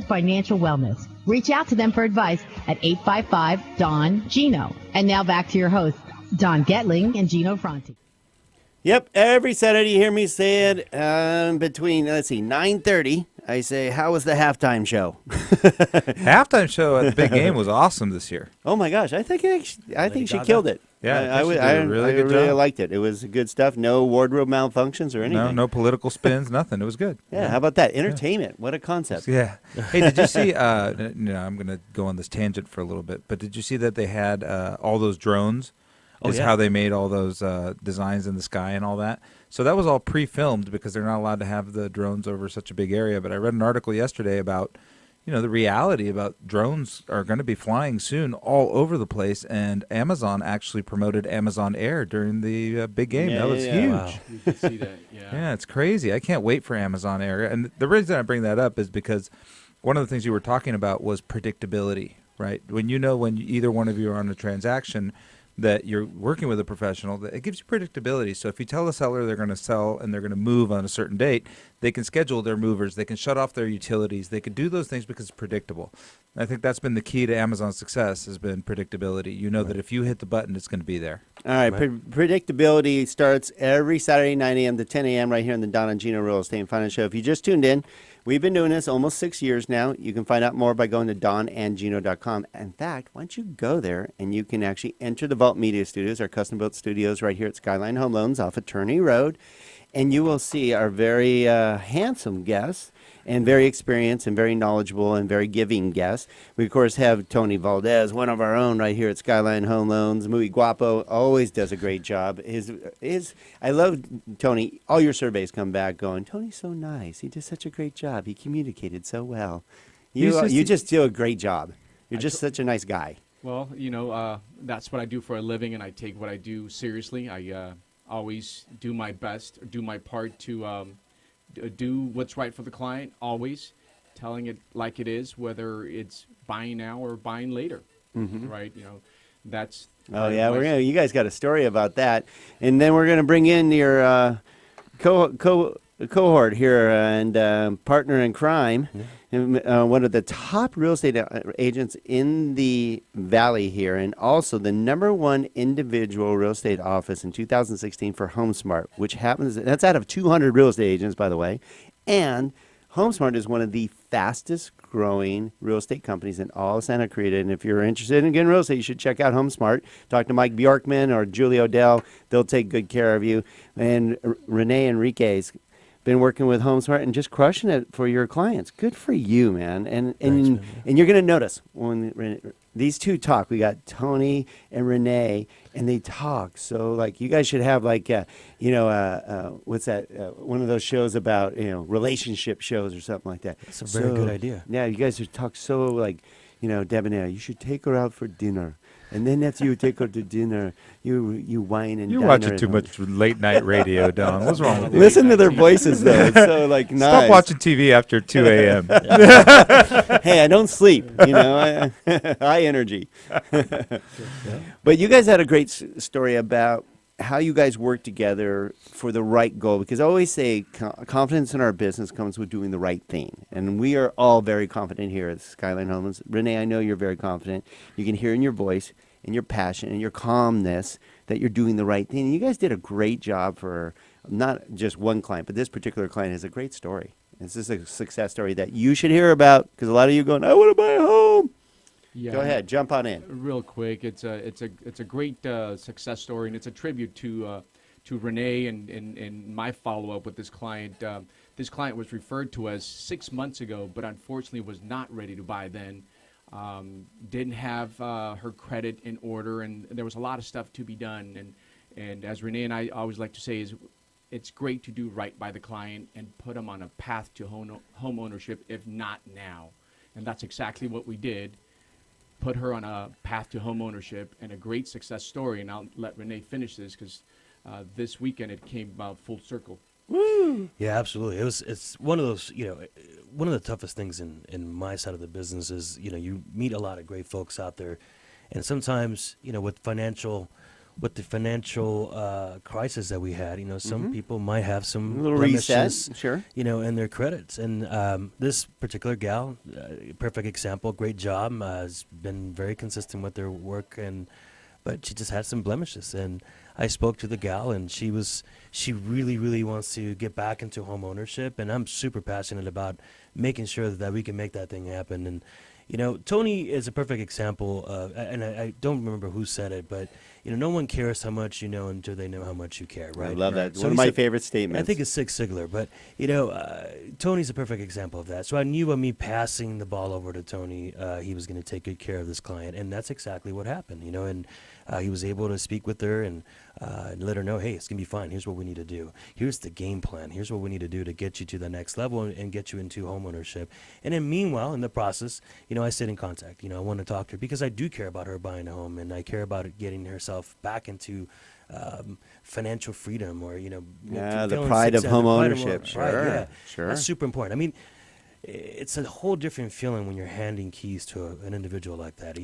Financial wellness. Reach out to them for advice at 855-DON-GINO. And now back to your hosts, Don Getling and Gino Fronti. Yep, every Saturday you hear me say it between, 9:30. I say, how was the halftime show? Halftime show at the big game was awesome this year. Oh, my gosh. I think she killed it. Yeah, I really good really job. liked it. It was good stuff. No wardrobe malfunctions or anything. No political spins, nothing. It was good. Yeah, how about that? Entertainment. What a concept. Yeah. Hey, did you see, I'm going to go on this tangent for a little bit, but did you see that they had all those drones? How they made all those designs in the sky and all that. So that was all pre-filmed because they're not allowed to have the drones over such a big area. But I read an article yesterday about, the reality about drones are going to be flying soon all over the place. And Amazon actually promoted Amazon Air during the big game. That was huge. Wow. You can see that, Yeah, it's crazy. I can't wait for Amazon Air. And the reason I bring that up is because one of the things you were talking about was predictability, right? When either one of you are on a transaction that you're working with a professional, it gives you predictability. So if you tell the seller they're going to sell and they're going to move on a certain date, they can schedule their movers, they can shut off their utilities, they can do those things because it's predictable. And I think that's been the key to Amazon's success, has been predictability. You know that if you hit the button, it's going to be there. All right, predictability starts every Saturday, 9 a.m. to 10 a.m. right here on the Don and Gino Real Estate and Finance Show. If you just tuned in, we've been doing this almost 6 years now. You can find out more by going to donandgino.com. In fact, why don't you go there and you can actually enter the Vault Media Studios, our custom-built studios right here at Skyline Home Loans off of Turney Road, and you will see our very handsome guests and very experienced and very knowledgeable and very giving guests. We, of course, have Tony Valdez, one of our own right here at Skyline Home Loans. Muy guapo, always does a great job. I love Tony. All your surveys come back going, Tony's so nice. He did such a great job. He communicated so well. You just do a great job. You're just such a nice guy. Well, that's what I do for a living, and I take what I do seriously. I always do my best, do my part to do what's right for the client, always telling it like it is, whether it's buying now or buying later, right? That's... Oh, yeah, you guys got a story about that. And then we're going to bring in your cohort here and partner in crime, one of the top real estate agents in the Valley here, and also the #1 individual real estate office in 2016 for HomeSmart, which that's out of 200 real estate agents, by the way. And HomeSmart is one of the fastest growing real estate companies in all of Santa Cruz. And if you're interested in getting real estate, you should check out HomeSmart. Talk to Mike Bjorkman or Julie Odell. They'll take good care of you. And RENE ENRIQUEZ been working with HomeSmart and just crushing it for your clients. Good for you, man. And you're going to notice when these two talk. We got Tony and RENE, and they talk. So, you guys should have, what's that? One of those shows about, relationship shows or something like that. That's a very good idea. Yeah, you guys should talk so, debonair. You should take her out for dinner. And then after you take her to dinner, you wine and You're watching too much late night radio, Don. What's wrong with you? Listen to their voices, though. It's so nice. Stop watching TV after 2 a.m. Hey, I don't sleep. High energy. But you guys had a great story about how you guys work together for the right goal, because I always say confidence in our business comes with doing the right thing, and we are all very confident here at Skyline Homes. RENE, I know you're very confident. You can hear in your voice and your passion and your calmness that you're doing the right thing. And you guys did a great job for not just one client, but this particular client is a great story. This is a success story that you should hear about, because a lot of you are going, I want to buy a home. Yeah. Go ahead, jump on in. Real quick, it's a great success story, and it's a tribute to RENE and my follow-up with this client. This client was referred to us 6 months ago, but unfortunately was not ready to buy then. Didn't have her credit in order, and there was a lot of stuff to be done. And as RENE and I always like to say, it's great to do right by the client and put them on a path to home ownership, if not now. And that's exactly what we did. Put her on a path to home ownership, and a great success story. And I'll let RENE finish this, because this weekend it came full circle. Woo! Yeah, absolutely. It's one of those, one of the toughest things in my side of the business is, you meet a lot of great folks out there, and sometimes, with financial with the financial crisis that we had, some people might have some A little blemishes, reset, sure. in their credits. And this particular gal, perfect example, great job, has been very consistent with their work, but she just had some blemishes. And I spoke to the gal, and she really, really wants to get back into home ownership, and I'm super passionate about making sure that we can make that thing happen. And Tony is a perfect example of, and I don't remember who said it, but no one cares how much you know until they know how much you care, right? I love that. So One of my favorite statements. I think it's Zig Ziglar, but Tony's a perfect example of that. So I knew by me passing the ball over to Tony, he was going to take good care of this client, and that's exactly what happened. And he was able to speak with her and let her know, hey, it's going to be fine. Here's what we need to do. Here's the game plan. Here's what we need to do to get you to the next level and get you into homeownership. And then meanwhile, in the process, I stayed in contact. I want to talk to her because I do care about her buying a home, and I care about it getting herself back into financial freedom, or the pride of home ownership. Sure, yeah, sure. That's super important. I mean, it's a whole different feeling when you're handing keys to an individual like that.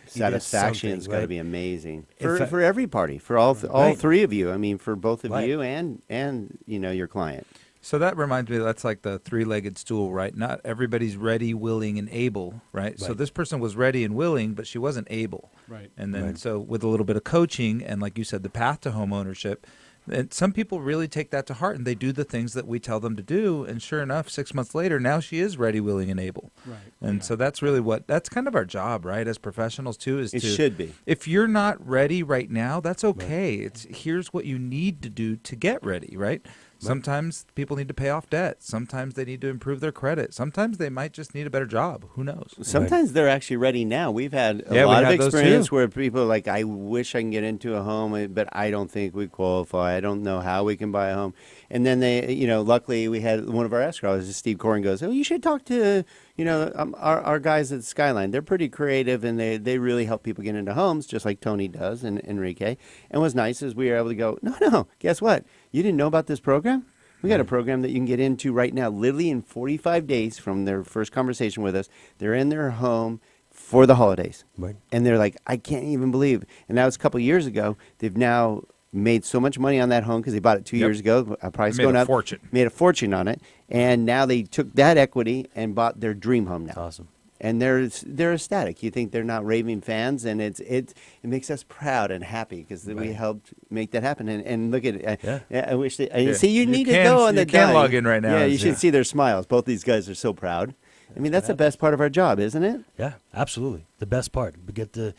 Satisfaction has got to right? be amazing In fact- for every party, for all Right. three of you. I mean, for both of Right. you and your client. So that reminds me, that's like the three-legged stool, right? Not everybody's ready, willing, and able, right? So Right. this person was ready and willing, but she wasn't able. Right. And then Right. so with a little bit of coaching and, like you said, the path to home ownership, and some people really take that to heart and they do the things that we tell them to do. And sure enough, 6 months later, now she is ready, willing, and able. Right. And so that's really that's kind of our job, right? As professionals too, It should be. If you're not ready right now, that's okay. Here's what you need to do to get ready, right? Sometimes people need to pay off debt. Sometimes they need to improve their credit. Sometimes they might just need a better job. Who knows? Sometimes they're actually ready now. We've had a Yeah, we lot of had those experience too. where people are like, I wish I can get into a home, but I don't think we qualify. I don't know how we can buy a home. And then they, luckily we had one of our escrows, Steve Corin, goes, oh, you should talk to, our guys at Skyline. They're pretty creative, and they really help people get into homes, just like Tony does and Enrique. And what's nice is we were able to go, no, guess what? You didn't know about this program? We got a program that you can get into right now, literally in 45 days from their first conversation with us. They're in their home for the holidays. Right. And they're like, I can't even believe. And that was a couple of years ago. They've now made so much money on that home because they bought it 2 years ago. Price Made going a up. fortune. Made a fortune on it. And now they took that equity and bought their dream home now. Awesome. And they're ecstatic. You think they're not raving fans, and it makes us proud and happy because we helped make that happen. And look at it. I wish that, see, you need to go on the You can dive. log in right now. Yeah, you should see their smiles. Both these guys are so proud. I mean, that's the best part of our job, isn't it? Yeah, absolutely. The best part. We get the,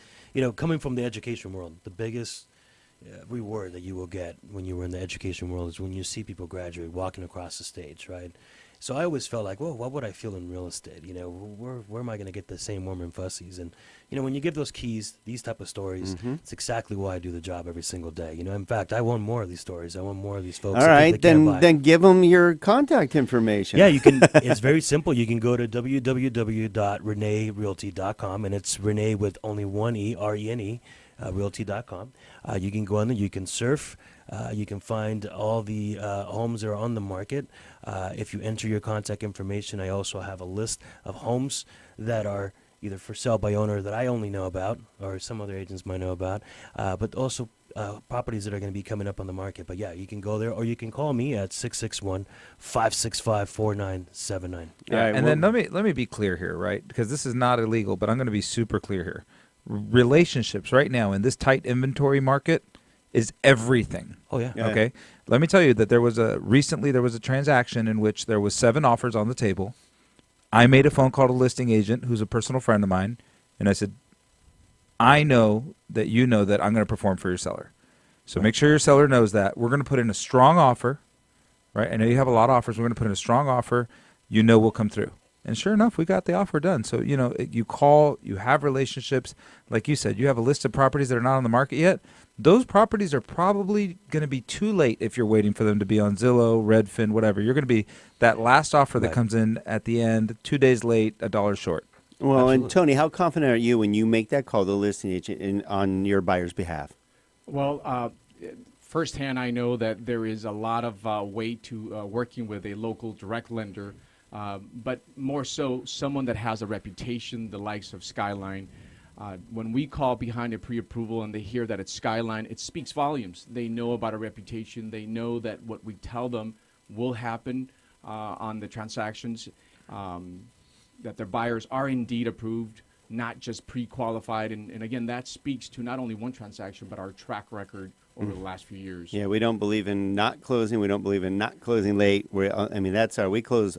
coming from the education world, the biggest reward that you will get when you were in the education world is when you see people graduate walking across the stage, right? So I always felt like, well, what would I feel in real estate? Where am I going to get the same warm and fuzzies? And, when you give those keys, these type of stories, it's exactly why I do the job every single day. In fact, I want more of these stories. I want more of these folks. All right, then give them your contact information. Yeah, you can. It's very simple. You can go to www.renerealty.com, and it's Rene with only one E, RENE, realty.com. You can go on there. You can surf. You can find all the homes that are on the market. If you enter your contact information, I also have a list of homes that are either for sale by owner that I only know about, or some other agents might know about, but also properties that are going to be coming up on the market. But yeah, you can go there, or you can call me at 661-565-4979. Yeah, and then let me be clear here, right? Because this is not illegal, but I'm going to be super clear here. Relationships right now in this tight inventory market is everything. Oh yeah. Yeah. Okay. Let me tell you that there was a transaction in which there was 7 offers on the table. I made a phone call to a listing agent who's a personal friend of mine, and I said, I know that you know that I'm going to perform for your seller. So make sure your seller knows that. We're going to put in a strong offer, right? I know you have a lot of offers. We're going to put in a strong offer. We'll come through. And sure enough, we got the offer done. So, you call, you have relationships. Like you said, you have a list of properties that are not on the market yet. Those properties are probably going to be too late if you're waiting for them to be on Zillow, Redfin, whatever. You're going to be that last offer that comes in at the end, 2 days late, $1 short. Well, Absolutely. And Tony, how confident are you when you make that call to the listing agent on your buyer's behalf? Well, firsthand, I know that there is a lot of weight to working with a local direct lender, but more so someone that has a reputation, the likes of Skyline. When we call behind a pre-approval and they hear that it's Skyline, it speaks volumes. They know about our reputation. They know that what we tell them will happen on the transactions, that their buyers are indeed approved, not just pre-qualified. And again, that speaks to not only one transaction, but our track record over the last few years. Yeah, we don't believe in not closing. We don't believe in not closing late. We close,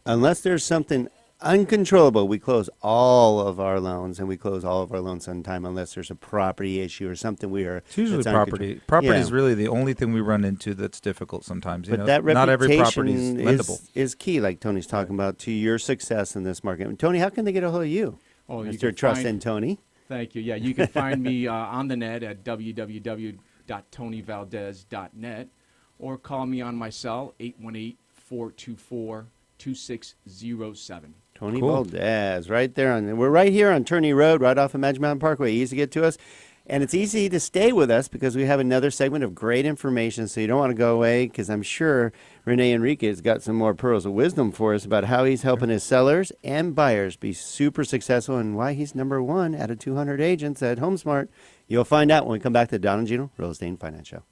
unless there's something uncontrollable, we close all of our loans, and we close all of our loans on time unless there's a property issue or something It's usually property. Property is really the only thing we run into that's difficult sometimes. But that not every property reputation is lendable. is key, like Tony's talking about, to your success in this market. And Tony, how can they get a hold of you? Oh, you Mr. can Trust find- and Tony. Thank you. Yeah, you can find me on the net at www.tonyvaldez.net or call me on my cell, 818-424-2607. Tony Valdez, right there. We're right here on Turney Road, right off of Magic Mountain Parkway. Easy to get to us. And it's easy to stay with us because we have another segment of great information, so you don't want to go away, because I'm sure Rene Enriquez got some more pearls of wisdom for us about how he's helping his sellers and buyers be super successful and why he's #1 out of 200 agents at HomeSmart. You'll find out when we come back to Don and Gino Real Estate and Finance Show.